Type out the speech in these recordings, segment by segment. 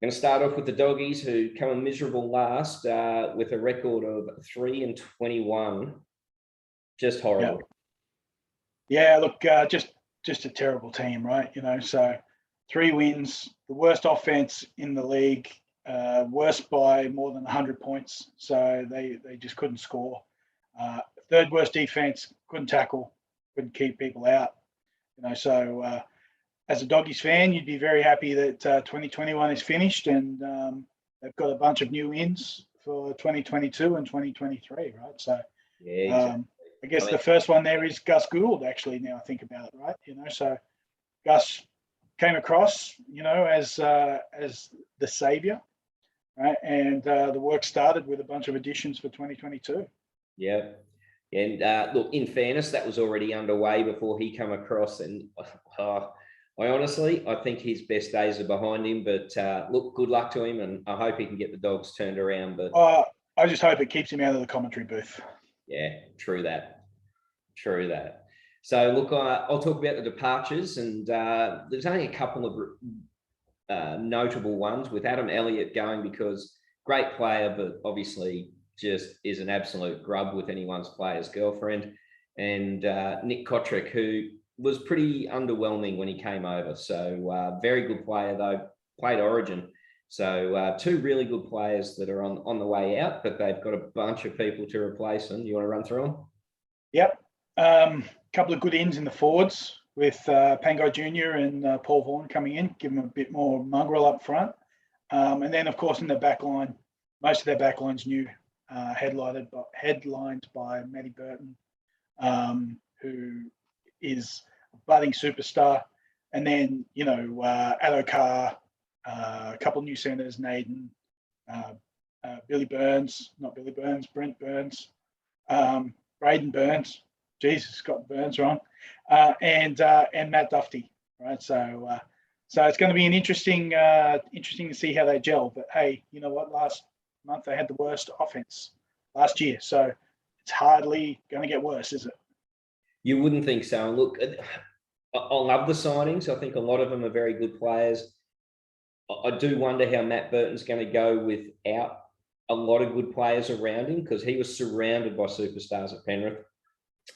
Going to start off with the Doggies, who come in miserable last with a record of 3-21. Just horrible. Yeah, look, just a terrible team, right? So 3 wins, the worst offense in the league, worst by more than 100 points. So they just couldn't score. Third worst defense, couldn't tackle, couldn't keep people out. So as a Doggies fan, you'd be very happy that 2021 is finished and they've got a bunch of new wins for 2022 and 2023, right? So yeah, exactly. I guess the first one there is Gus Gould, actually, now I think about it, right? So Gus came across, as the savior, right? And the work started with a bunch of additions for 2022. Yeah. And look, in fairness, that was already underway before he came across. And I think his best days are behind him. But look, good luck to him. And I hope he can get the Dogs turned around. But I just hope it keeps him out of the commentary booth. Yeah, true that. So, look, I'll talk about the departures. And there's only a couple of notable ones, with Adam Elliott going because great player, but obviously just is an absolute grub with anyone's player's girlfriend. And Nick Kotrick, who was pretty underwhelming when he came over. So very good player, though, played Origin. So 2 really good players that are on the way out, but they've got a bunch of people to replace them. You want to run through them? Yep. Couple of good ins in the forwards with Pangai Jr. and Paul Vaughan coming in, give them a bit more mongrel up front. And then, of course, in the back line, most of their back line's new, headlined by Matty Burton, who is a budding superstar. And then, Addo Carr, a couple of new centres, Naden, Brent Burns, Braden Burns, Jesus, got Burns wrong, and Matt Duffy, right? So it's going to be an interesting to see how they gel. But hey, you know what? Last month they had the worst offense last year, so it's hardly going to get worse, is it? You wouldn't think so. And look, I love the signings. I think a lot of them are very good players. I do wonder how Matt Burton's going to go without a lot of good players around him, because he was surrounded by superstars at Penrith.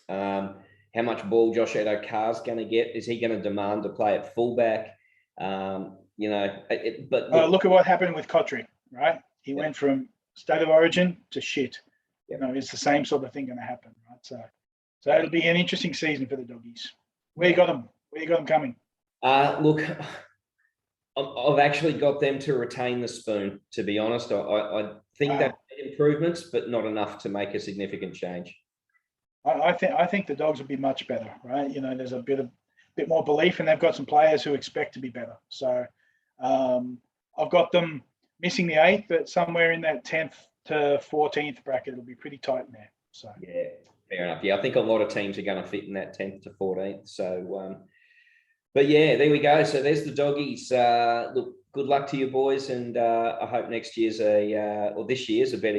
How much ball Josh Addo Carr's going to get? Is he going to demand to play at fullback? But look at what happened with Kotrick, right? He went from state of origin to shit. It's the same sort of thing going to happen, right? So it'll be an interesting season for the Doggies. Where you got them? Where you got them coming? Look, I've actually got them to retain the spoon, to be honest. I think they've made improvements, but not enough to make a significant change. I think the Dogs will be much better, right? There's a bit more belief, and they've got some players who expect to be better. So I've got them missing the 8th, but somewhere in that 10th to 14th bracket, it'll be pretty tight in there. So yeah, fair enough. Yeah, I think a lot of teams are going to fit in that 10th to 14th. So, but yeah, there we go. So there's the Doggies. Look, good luck to you boys, and I hope this year's a better